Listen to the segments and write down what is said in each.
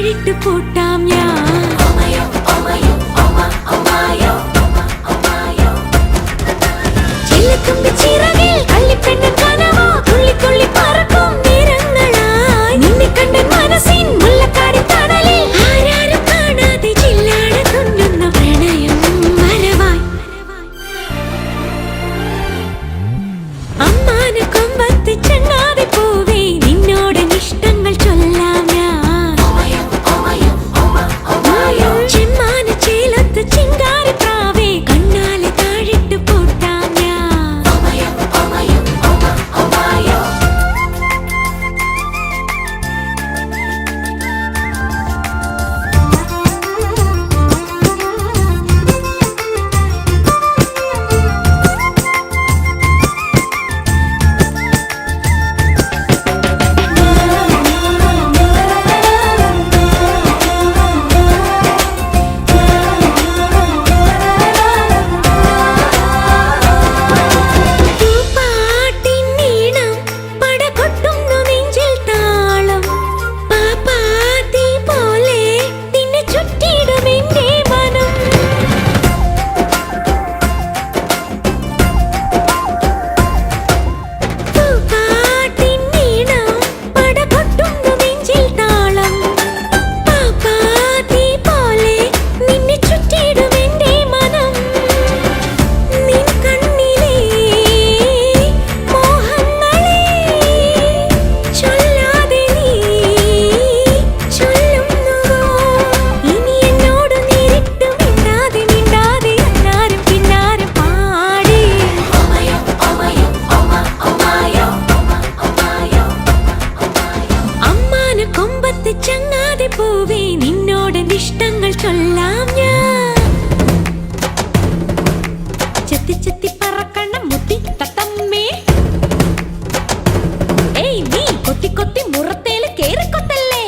താഴിട്ട് പൂട്ടാം ഞാൻ. ചില്ലത്തുമ്പി ചിറകിൽ കള്ളിപ്പെണ്ണൻ കനവോ തുള്ളി തുള്ളി പറക്കും നിറങ്ങളായി. നിന്നെ കണ്ട മനസ്സിൻ മുല്ലക്കാടി തണലിൽ ആരാരും കാണാതെ ചില്ലാട തുന്നുന്ന പ്രണയം വരവായി. അമ്മാന കൊമ്പത്ത് ചങ്ങാതി പൂവേ നിന്നോട് ഇഷ്ടങ്ങൾ ചൊല്ലാം ഞാൻ. ചെമ്മാന ചേലത്ത് ചിങ്കാരി പ്രാവേ കണ്ണാലെ താഴിട്ട് പൂട്ടാം ഞാൻ. ചങ്ങാതി പൂവേ നിന്നോട് ഇഷ്ടങ്ങൾ ചൊല്ലാം ഞാൻ. ചെത്തി ചെത്തി പറക്കണം മുത്തി തത്തമ്മേ. ഏയ് നീ കൊത്തി കൊത്തി മുറത്തേല് കേറിക്കൊത്തല്ലേ.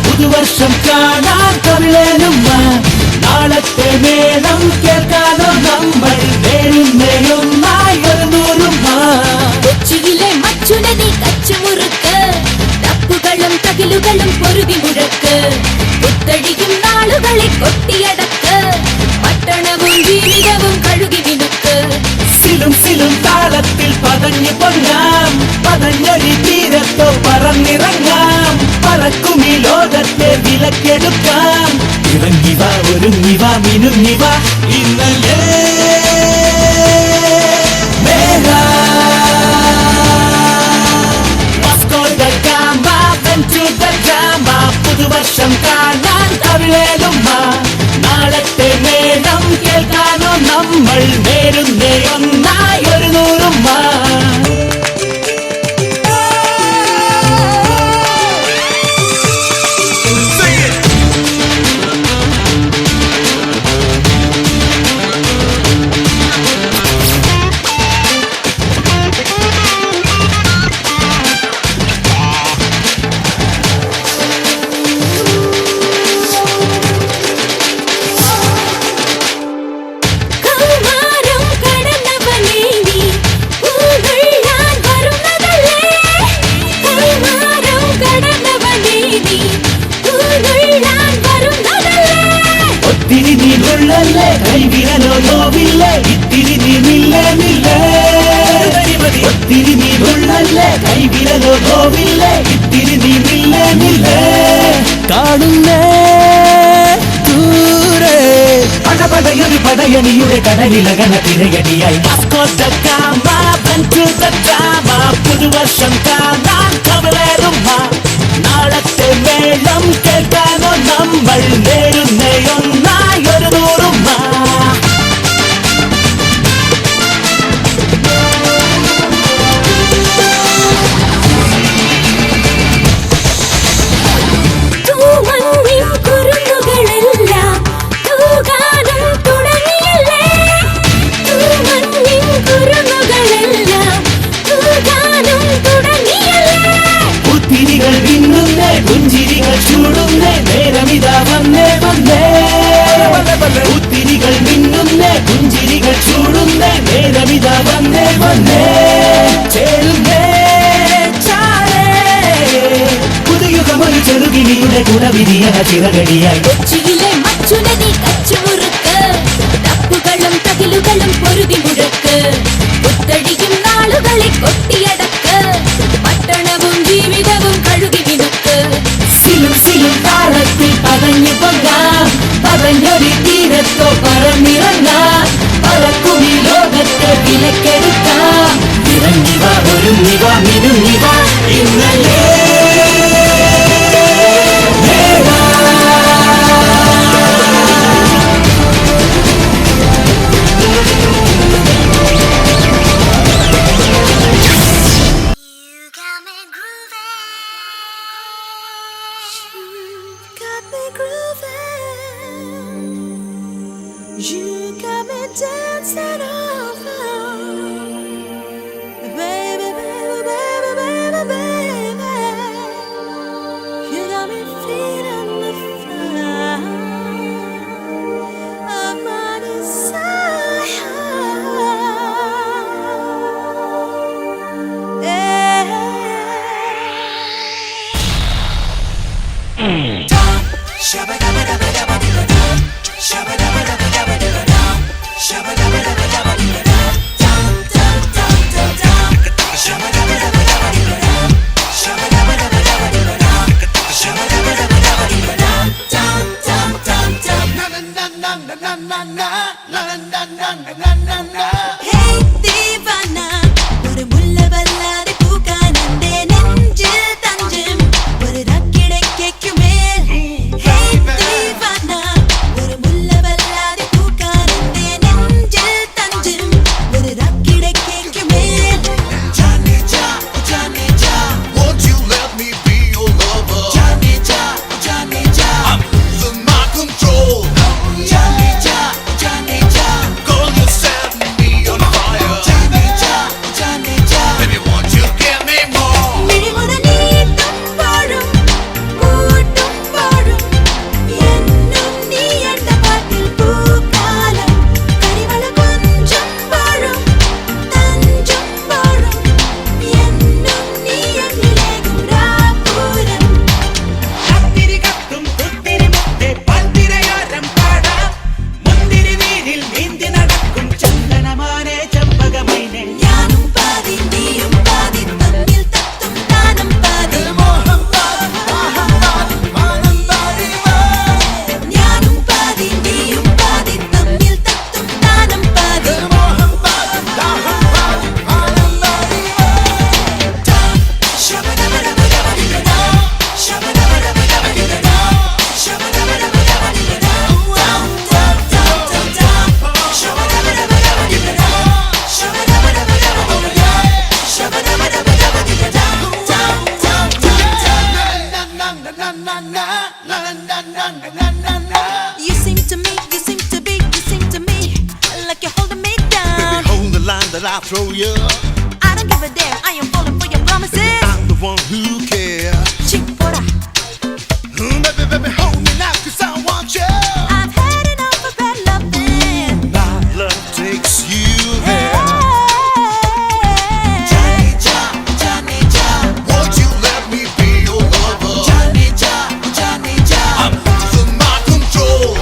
പുതുവർഷം കാണാൻ തമിഴനുമ്മ നാളത്തെ മേളം കേൾക്കാനോ നമ്മൾ നേരുന്നേരുന്നായി വരുന്നൂരുമ്മ. കൊച്ചിയിലെ മച്ചുനതി കച്ചുമുറുക്ക് തപ്പുകളും തകിലുകളും പൊരുതി മുഴക്ക് പുത്തടിയും നാളുകളെ കൊട്ടിയടക്ക് പട്ടണവും ജീവിതവും കഴുകി മിനുക്ക്. സിലും സിലും താളത്തിൽ പതഞ്ഞു പൊങ്ങാം പതഞ്ഞൊരു തീരത്തോ പറന്നിറങ്ങാം പറക്കും ഈ ലോകത്തെ വിലക്കെടുക്കാം. ഇറങ്ങിവ ഒരുങ്ങിവ മിനുങ്ങിവ ഇന്നലെ തുള്ളല്ലേ കൈവിരലോ നോവില്ലേ ഇത്തിരി നീ നില്ലേ നില്ലേ ഒത്തിരി നീ തുള്ളല്ലേ കൈവിരലോ നോവില്ലേ ഇത്തിരി നീ നില്ലേ നില്ലേ കാണുന്നേ ദൂരെ പടപടയൊരു പടയണിയുടെ കടലിലകണ തിരയടിയായി പുതുവർഷം കാണാൻ കവലേറും നാളത്തെ മേളം കേൾക്കാനോ നമ്മൾ നേരുന്നയൊന്നായി ഒരു നൂറും തൂമഞ്ഞിൻ കുരുന്നുകളെല്ലാം തൂകാനും തുടങ്ങിയല്ലേ തൂമഞ്ഞിൻ കുരുന്നുകളെല്ലാം തൂകാനും തുടങ്ങിയല്ലേ പുത്തിരികൾ വിണ്ണുന്നേ പുഞ്ചിരികൾ ചൂടുന്നേ നേരമിതാ വന്നേ വന്നേ പുത്തിരികൾ മിന്നുന്നേ പുഞ്ചിരികൾ ചൂടുന്നേ നേരമിതാ വന്നേ വന്നേ ചേരുന്നേ ചാരേ പുതുയുഗമൊരു ചെറുകിളിയുടെ കുടവിരിയണ ചിറകടിയായി കൊച്ചിയിലെ മച്ചുനദി കച്ചുമുറുക്ക് തപ്പുകളും തകിലുകളും പൊരുതി മുഴക്ക് പുത്തടിയും നാളുകളെ കൊട്ടിയടക്ക് പട്ടണവും ജീവിതവും കഴുകി മിനുക്ക് സിലും സിലും താളത്തിൽ പതഞ്ഞു പൊങ്ങാം പതഞ്ഞൊരു തീരത്തോ പറന്നിറങ്ങാം പറക്കുമി ലോകത്തെ വിലക്കെടുക്കാം ഇറങ്ങിവ ഒരുങ്ങിവ മിനുങ്ങിവ ഇന്നലെ You got me dancing over, baby, baby, baby, baby, baby. You got me feeling the fire of my desire. Hey divana, ഒരു മുല്ലവല്ലാതെ പൂക്കാനെന്റെ നെഞ്ചിൽ തഞ്ചം ഒരു രാക്കിടയ്ക്കുമേൽ. Hey divana, ഒരു മുല്ലവല്ലാതെ പൂക്കാനെന്റെ നെഞ്ചിൽ തഞ്ചം ഒരു രാക്കിടയ്ക്കുമേൽ. Won't you let me be your lover? I'm losing my control. Girl, you're setting me on fire. Baby, won't you give me more? മിഴിമുന നീട്ടുമ്പോഴും കൂട്ടുമ്പോഴും എന്നും നീ എന്റെ പാട്ടിൽ പൂക്കാലം കരിവള കൊഞ്ചുമ്പോഴും തഞ്ചുമ്പോഴും എന്നും നീ എന്നിലേക്കും രാപ്പൂരം. കത്തിരി കത്തും പുത്തിരി മുത്തേ പന്തിരയോരം പാടാം മുന്തിരി നീരിൽ നീന്തി നടക്കും ചന്ദനമാനെ ചെമ്പകമൈനെ ഞാനും പാതി നീയും പാതി തമ്മിൽ തത്തും താനം പാതി. ഞാനും പാതി നീയും പാതി തമ്മിൽ തത്തും താനം പാതി. You seem to me, you seem to be, you seem to me like you're holding me down. Hold the line that I throw you. I don't give a damn, I am falling for your promises. I'm the one who cares. Chimpora, Baby, hold me now, 'cause I want you. I've had enough of bad loving. My love takes you there. Won't you let me be your lover? I'm losing my control.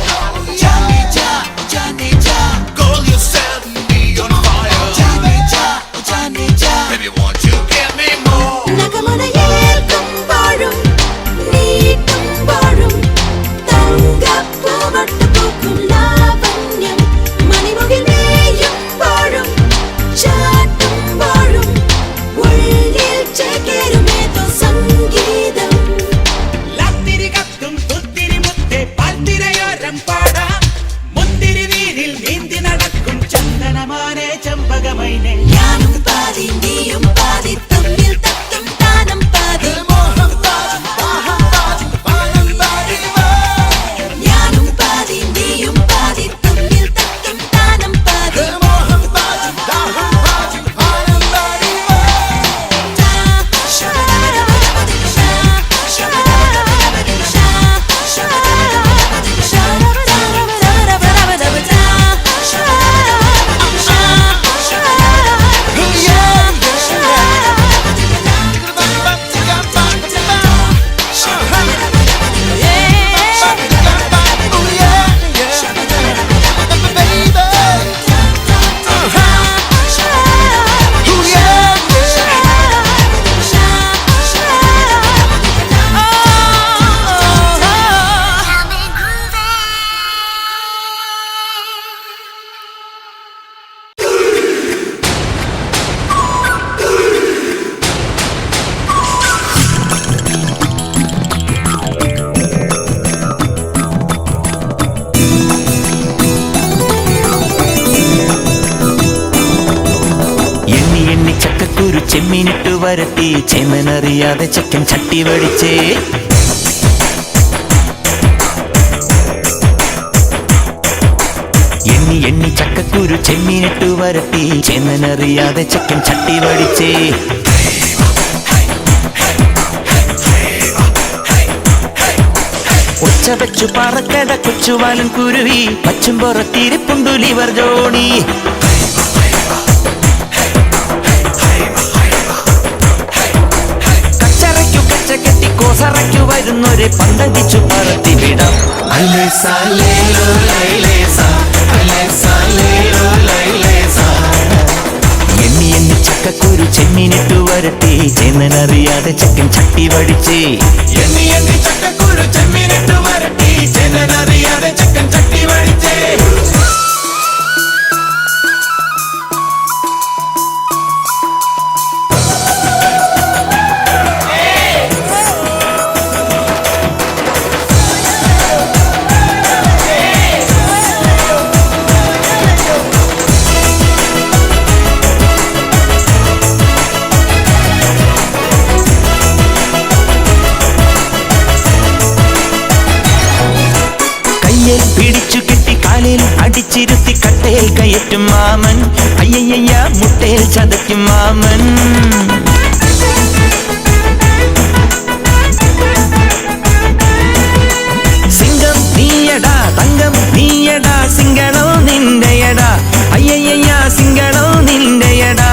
ചെമ്മീനിട്ടു വരട്ടി ചേന്നനറിയാതെ ചെക്കൻ ചട്ടി വടിച്ചേ. എണ്ണി എണ്ണി ചക്കക്കുരു ചെമ്മീനിട്ടു വരട്ടി ചേന്നനറിയാതെ ചെക്കൻ ചട്ടി വടിച്ചേ. ഒച്ച വെച്ചു പറക്കട കൊച്ചുവാലൻ കുരുവി പച്ചും പുറത്തിരിപ്പുണ്ടു ലിവർ ജോണി. കച്ചറയ്ക്കു കച്ച കെട്ടി കോസറയ്ക്കു വരുന്നൊരെ പന്തടിച്ചു പറത്തി വിടാം. എണ്ണി എണ്ണി ചക്കക്കുരു ചെമ്മീനിട്ടു വരട്ടി ചേന്നനറിയാതെ ചെക്കൻ ചട്ടി വടിച്ചേ. എണ്ണി എണ്ണി ചക്കക്കുരു ചെമ്മീനിട്ടു വരട്ടി ചേന്നനറിയാതെ ചെക്കൻ ചട്ടി വടിച്ചേ. പിടിച്ചു കെട്ടി കാലിൽ അടിച്ചിരുത്തി കട്ടയിൽ കയറ്റും മാമൻ. അയ്യയ്യ മുട്ടയിൽ ചതയ്ക്കും മാമൻ. സിംഗം നീയടാ തങ്കം നീയടാ സിംഗളോ നിന്റെയടാ. അയ്യയ്യ സിംഗളോ നിന്റെയടാ.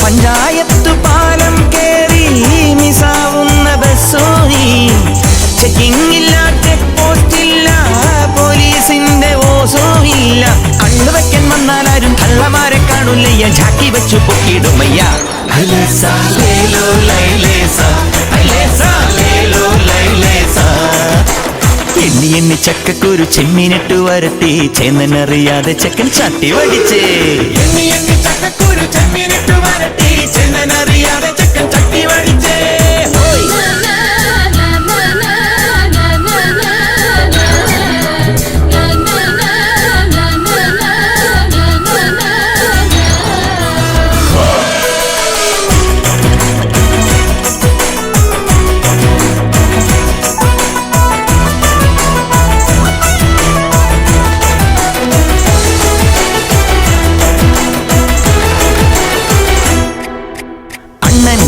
പഞ്ചായത്തു പാലം കേറി മിസാവുന്ന ബസ്സോനി. ചെക്കിംഗ് ഇല്ല, ചെക്ക് പോസ്റ്റ് ഇല്ല, പോലീസിന്റെ ഓസോ ഇല്ല. കണ്ണുവെക്കൻ വന്നാലാരും കള്ളമാരെ കാണൂല്ലയ്യ, ചാക്കി വെച്ചു പൊക്കിടുമയ്യ. എണ്ണി എണ്ണി ചക്കക്കുരു ചെമ്മീനിട്ടു വരട്ടി ചേന്നനറിയാതെ ചെക്കൻ ചട്ടി വടിച്ചേ. എണ്ണി എണ്ണി ചക്കക്കുരു ചെമ്മീനിട്ടു വരട്ടി ചേന്നനറിയാതെ ചെക്കൻ ചട്ടി വടിച്ചേ.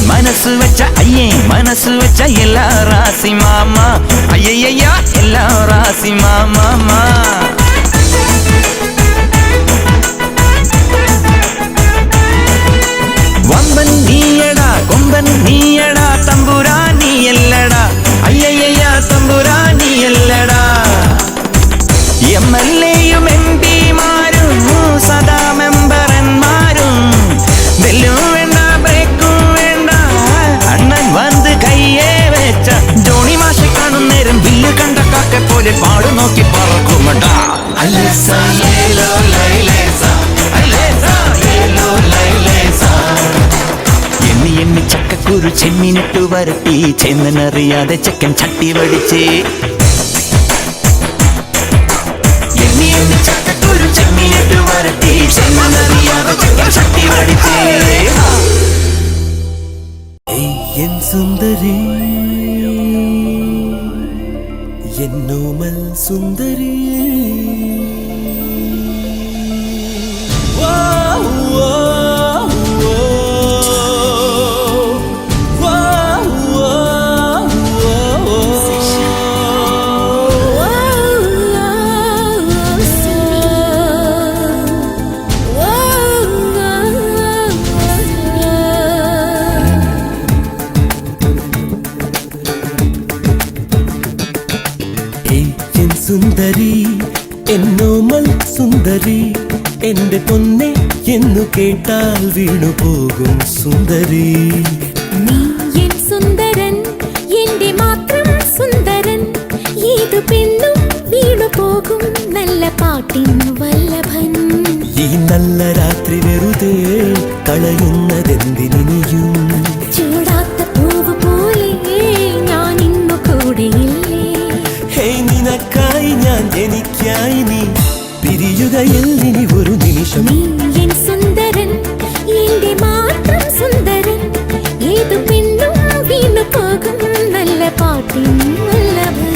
മനസ്സ് വെച്ച അയ്യേ മനസ്സ് വെച്ച എല്ലാ റാസി മാമ. അയ്യയ്യ എല്ലാ റാസി മാമ. വമ്പൻ നീയടാ കൊമ്പൻ നീയടാ തമ്പുരാ നീയല്ലടാ. അയ്യയ്യ തമ്പുരാ നീയല്ലടാ. MLA-യും MP-മാരും സദാ മെമ്പറന്മാരും വെല്ലും വേണ്ട ബ്രേക്കും വേണ്ട അണ്ണൻ വന്ന് കയ്യേ വെച്ച. ജോണി മാഷെ കാണും നേരം ബില്ല് കണ്ട കാക്കെ പോലെ പാടു നോക്കി പറക്കുമടാ. എണ്ണി എണ്ണി ചക്കക്കുരു ചെമ്മീനിട്ടു വരട്ടി ചേന്നനറിയാതെ ചെക്കൻ ചട്ടി വടിച്ചേ. എണ്ണി എണ്ണി ചക്കക്കുരു ചെമ്മീനിട്ടു വരട്ടി ചേന്നനറിയാതെ ചെക്കൻ ചട്ടി വടിച്ചേ. എൻ സുന്ദരി എന്നോമൽ സുന്ദരി. സുന്ദരി എന്നോമൽ സുന്ദരി എന്റെ പൊന്നെ എന്നു കേട്ടാൽ വീണുപോകും സുന്ദരി. നീ എൻ സുന്ദരൻ എന്റെ മാത്രം സുന്ദരൻ. ഏതു പെണ്ണും വീണുപോകും നല്ല പാട്ടിൻ വല്ലഭൻ. ഈ നല്ല രാത്രി വെറുതെ കളയുന്നതെന്തിനിയും. ചൂടാത്ത പൂവ് പോലെ ഞാൻ ഇന്നു കൂടെയില്ലേ. നിനക്കായി ഞാൻ എനിക്കായി നീ പിരിയുകയില്ല ഇനി ഒരു നിമിഷം. നീ എൻ സുന്ദരൻ എന്റെ മാത്രം പാട്ടിൻ വല്ലഭൻ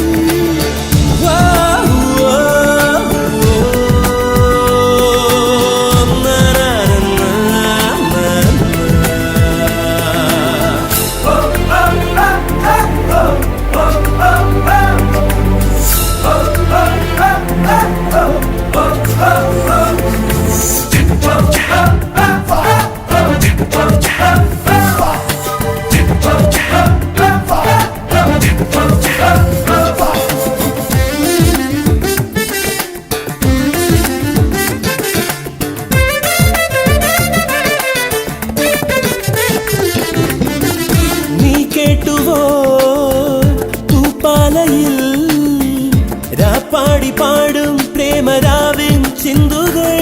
പാടി പാടും പ്രേമരാവിൻ ചിന്തുകൾ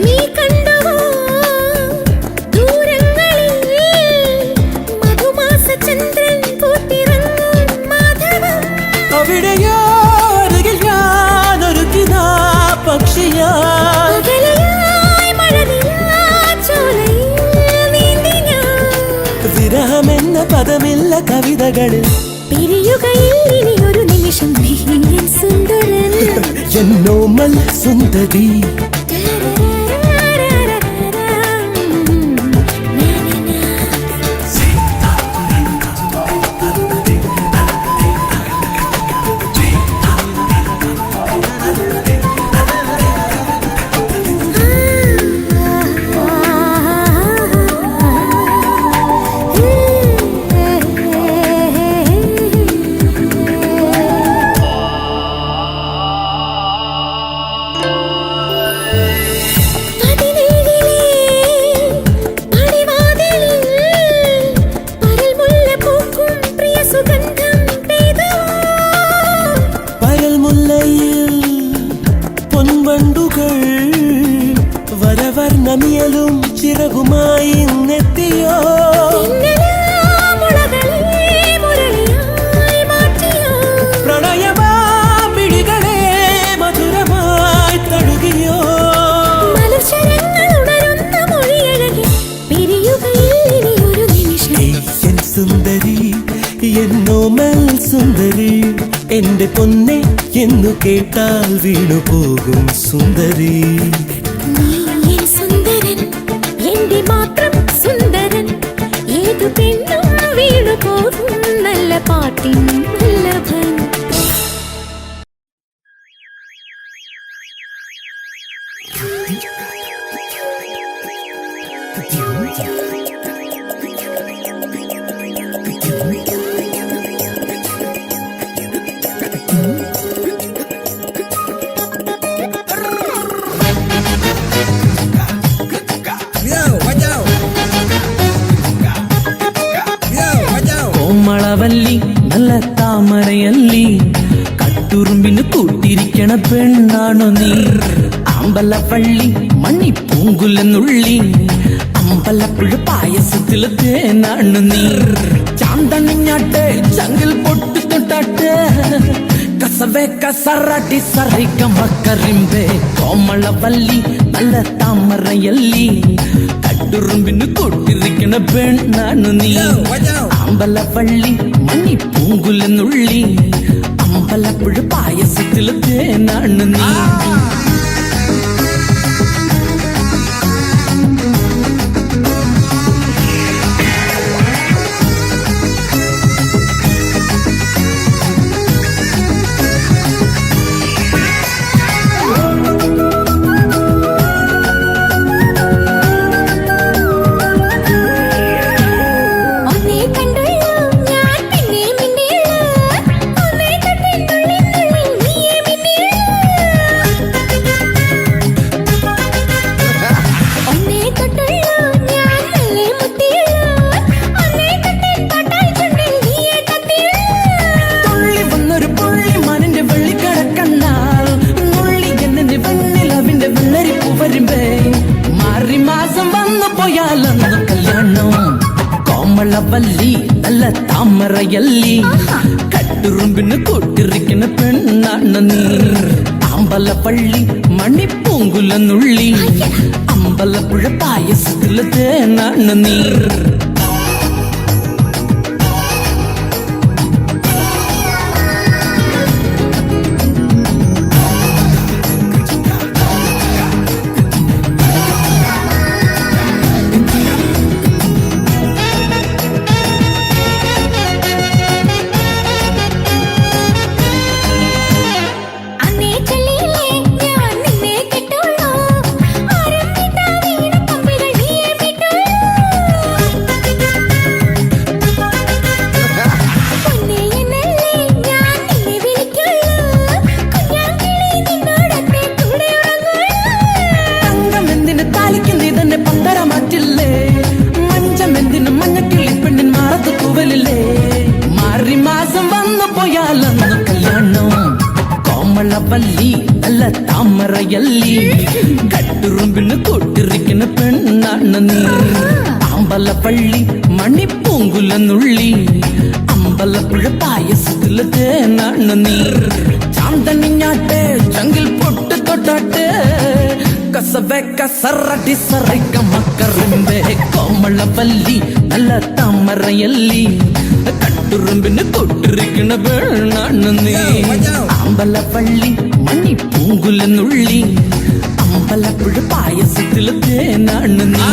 നീ കണ്ടുവോ ദൂരങ്ങളിൽ മധുമാസ ചന്ദ്രൻ പൂത്തിറങ്ങും മാധവം അവിടെയോ അരികിൽ ഞാനൊരു കിനാ പക്ഷിയായി വിരഹമെന്ന പദമില്ല കവിതകളിൽ പിരിയുകയില്ലൊരു നിമിഷം സുന്ദരൻ എന്നോമൽ സുന്ദരി വരവർണ്ണമിയലും ചിറകുമായി എത്തിയോ പ്രണയമാപിടികളെ മധുരമായി തഴുകിയോ സുന്ദരി എന്നോമൽ സുന്ദരി എന്റെ പൊന്നെ എന്നു കേട്ടാൽ വീണു പോകും സുന്ദരി സുന്ദരൻ എന്റെ മാത്രം സുന്ദരൻ ഏതു പെണ്ണും വീണു പോകും നല്ല പാട്ടിൻ വല്ലഭൻ കോമളവല്ലി നല്ല താമരയല്ലി കട്ടുറുമ്പിന് കൂട്ടിരിക്കണ പെണ്ണാണു നീ അമ്പലപ്പള്ളി മണി പൂങ്കുലെന്നുള്ളി അമ്പലപ്പുഴ പായസത്തില് തേനാണു നീ ചാന്തണിഞ്ഞാട്ടെ ചങ്കിൽ പൊട്ടി തൊട്ടാട്ടെ കസവേ കസറാട്ടി സറിക്കമ്പക്കരിമ്പേ കോമളവല്ലി നല്ല താമരയല്ലി കട്ടുറുമ്പിന് കൂട്ടിരിക്കണ പെണ്ണാണു നീ അമ്പലപ്പള്ളി മണി പൂങ്കുലെന്നുള്ളി അമ്പലപ്പുഴ പായസത്തില് തേനാണു നീ കോമളവല്ലി നല്ല താമരയല്ലി കട്ടുറുമ്പിന് കൂട്ടിരിക്കുന്ന പെണ്ണാണ് നീ അമ്പലപ്പള്ളി മണിപ്പൂങ്കുലെന്നുള്ളി അമ്പലപ്പുഴ പായസത്തില് തേനാണ് നീ താമരയല്ലി കട്ടുറുമ്പിന് കൂട്ടിരിക്കുന്ന പെണ്ണാണ് നീ അമ്പലപ്പള്ളി മണിപ്പൂങ്കുലനുള്ളി അമ്പലപ്പുഴ പായസത്തിലെ തേനാണ് നീ ചാന്തണിഞ്ഞാട്ടെ ചങ്കിൽ പൊട്ട് തൊട്ടാട്ടെ കസവെ കസറടി സറിക്ക മക്കറിമ്പെ കോമളവല്ലി നല്ല താമരയല്ലി കട്ടുറുമ്പിന് കൊട്ടിരിക്കണ പെണ്ണാണ് നീ അമ്പലപ്പള്ളി മണിപ്പൂങ്കുലനുള്ളി അമ്പലപ്പുഴ പായസത്തിലെ തേനാണ് നീ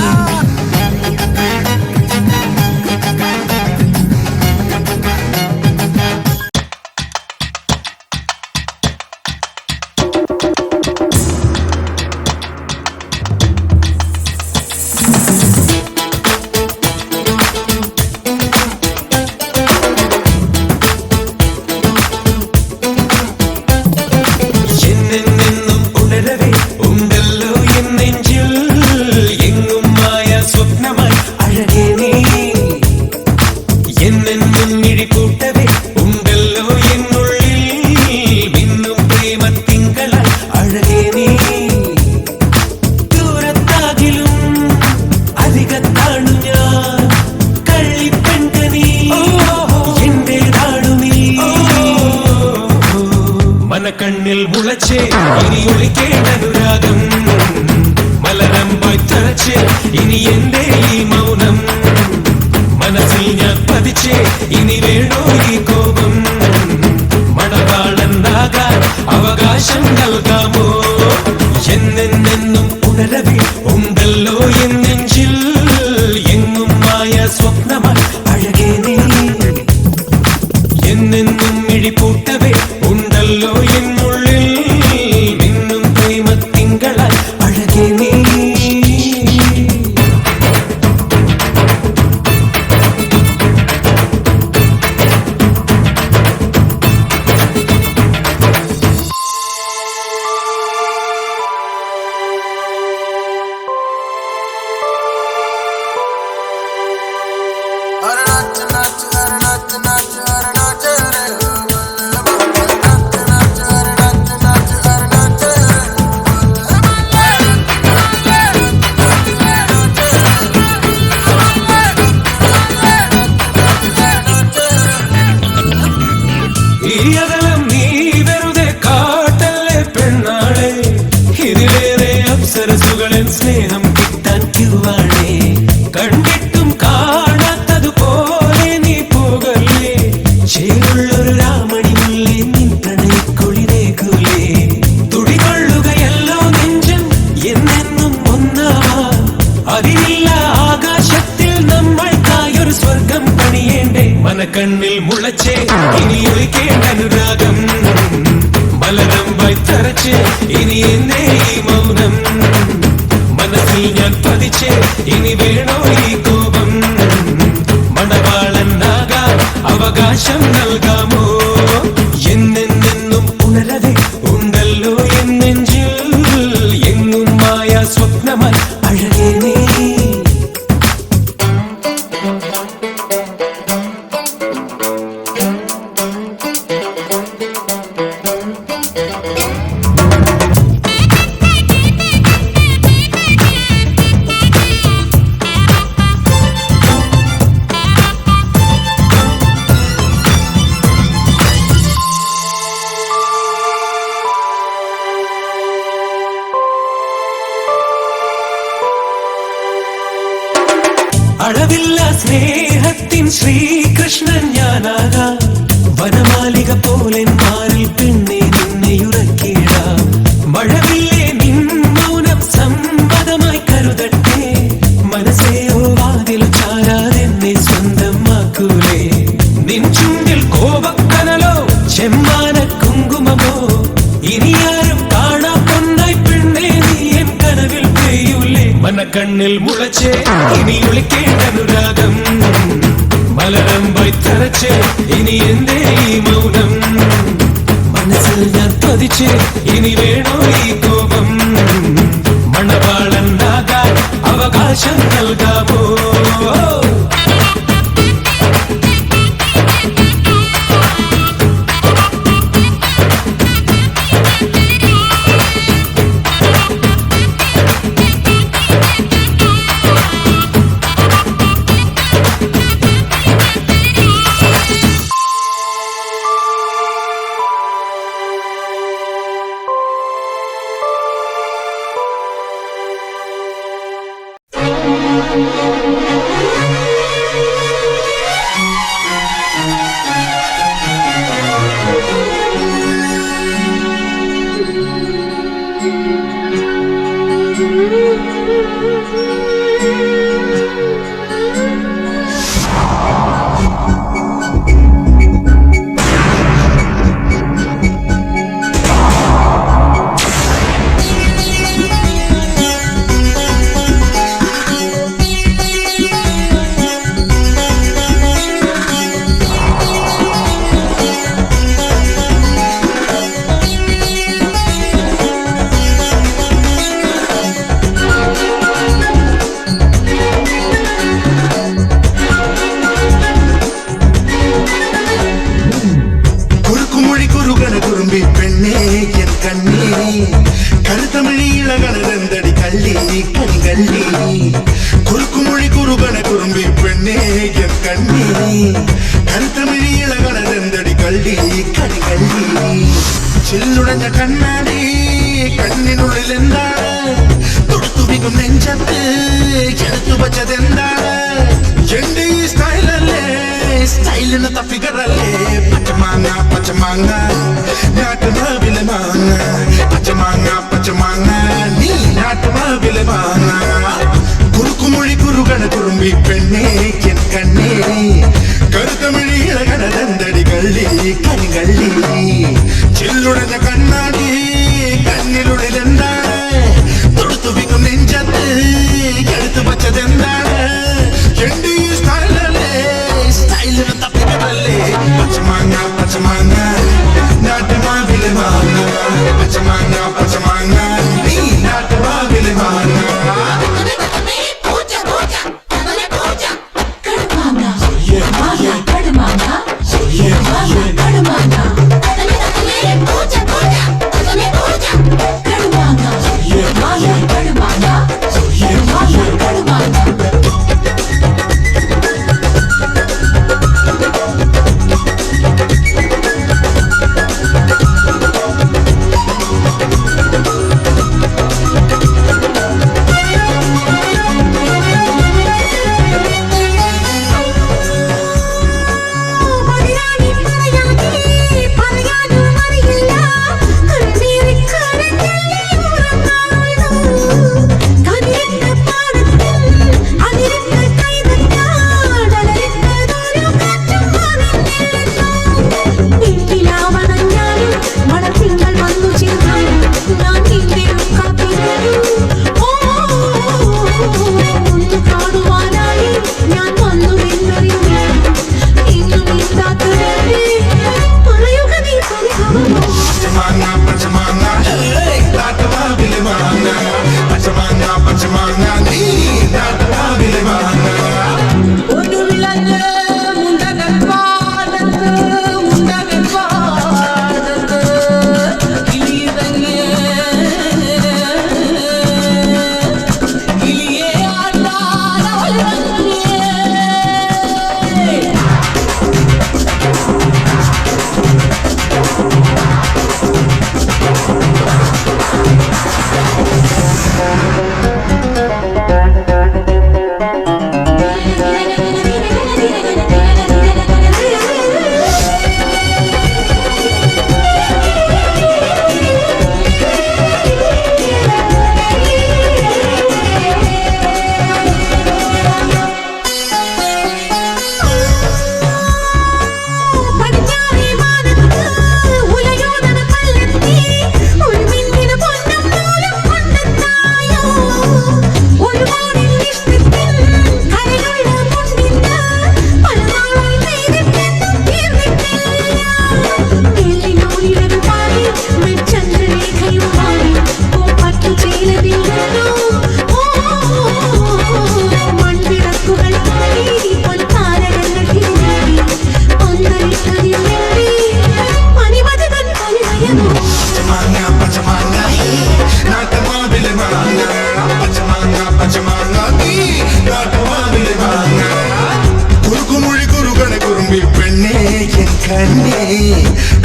കണ്ണിൽ മുളച്ചേ ഇനി ഒളിക്കേണ്ട അനുരാഗം മലരമ്പായി തറച്ചേ ഇനി എന്റെ ഈ മൗനം മനസ്സിൽ ഞാൻ പതിച്ചേ ഇനി വേണോ ഈ കോപം മണവാളനാകാൻ അവകാശം നൽകാമോ എന്നെന്നും ഉണരവേ ഉണ്ടല്ലോ എൻ നെഞ്ചിൽ എങ്ങും മായ സ്വപ്നമായി അഴകേ നീ എന്നെന്നും മിഴിപൂട്ടവേ ഉണ്ടല്ലോ എന്നുള്ളിൽ മിന്നും പ്രേമത്തിങ്കളായി അഴകേ നീ സ്നേഹം കിട്ടാൻ ക്യൂവാണേ കണ്ടിട്ടും കാണാത്തതുപോലെ നീ പോകല്ലേ ചേരുള്ളൊരു രാമണി മുല്ലേ നിൻ പ്രണയക്കൊളിരേകുലേ തുടികൊള്ളുകയല്ലോ നെഞ്ചം എന്നെന്നും ഒന്നാവാൻ അതിനില്ല ആകാശത്തിൽ നമ്മൾക്കായൊരു സ്വർഗം പണിയേണ്ടേ മനക്കണ്ണിൽ മുളച്ചേ ഇനി ഒഴിക്കേണ്ട അനുരാഗം മലരമ്പായി തറച്ചേ ഇനി എന്നെ ഈ മൗനം മനസ്സിൽ ഞാൻ പതിച്ചേ ഇനി വേണോ ഈ കോപം മണവാളനാകാൻ അവകാശം നൽകാമോ എന്നെന്നും ഉണരവേ ഉണ്ടല്ലോ എൻ നെഞ്ചിൽ എങ്ങും മായ സ്വപ്നമായി അഴകേ നീ അളവില്ല സ്നേഹത്തിൻ ശ്രീകൃഷ്ണൻ ഞാനാകാം വനമാലിക പോലെ മാറിൽ പെണ്ണെ നിന്നെയുറക്കിടാം മഴവില്ലേ നിൻ മൗനം സമ്മതമായി കരുതട്ടെ മനസ്സേയോ വാതിൽ ചാരാതെന്നെ സ്വന്തമാക്കൂലേ നിൻ ചുണ്ടിൽ കോപക്കനലോ ചെമ്മാന കുങ്കുമമോ ഇനിയാരും കാണാ പൊന്നായി പെണ്ണെ നീ എൻ കനവിൽ പെയ്യൂലേ മനക്കണ്ണിൽ മുളച്ചേ ഇനി ഒളിക്കേണ്ട അനുരാഗം മലരമ്പായി തറച്ചേ ഇനി എന്റെ ഈ മൗനം മനസ്സിൽ ഞാൻ പതിച്ചേ ഇനി വേണോ ഈ കോപം മണവാളനാകാൻ അവകാശം നൽകാമോ ചില്ലുടഞ്ഞ കണ്ണാടി കണ്ണിനുള്ളിൽ എന്താണ് തൊടുത്തുവിക്കും നെഞ്ചത്ത് എടുത്തു വച്ചതെന്താണ് എന്റെ ഈ സ്റ്റൈലല്ലേ സ്റ്റൈലിനത്ത ഫിഗറല്ലേ പച്ചമാങ്ങ നാട്ടുമാവിലെ മാങ്ങ പച്ചമാങ്ങ നീ നാട്ടുമാവിലെ മാങ്ങ കുറുക്കുമൊഴി കുറുകണ കുറുമ്പി പെണ്ണേ എൻ കണ്ണേ കറുത്തമിഴി ഇളകണതന്തടി കള്ളി കണികള്ളി ചില്ലുടഞ്ഞ കണ്ണാടി കണ്ണിലുള്ളിൽ എന്താണ് തൊടുത്തുവിക്കും നെഞ്ചത്ത് എടുത്തു വച്ചതെന്താണ് എന്റെ ഈ സ്റ്റൈലല്ലേ സ്റ്റൈലിന് തപ്പിക്കല്ലേ പച്ചമാങ്ങ നാട്ടുമാവിലെ മാങ്ങ പച്ചമാങ്ങ നീ നാട്ടുമാവിലെ മാങ്ങ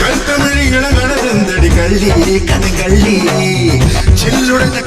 കഴുത്തമിഴികള കടതന്തടി കള്ളി കഥകളി ചില്ലുടഞ്ഞ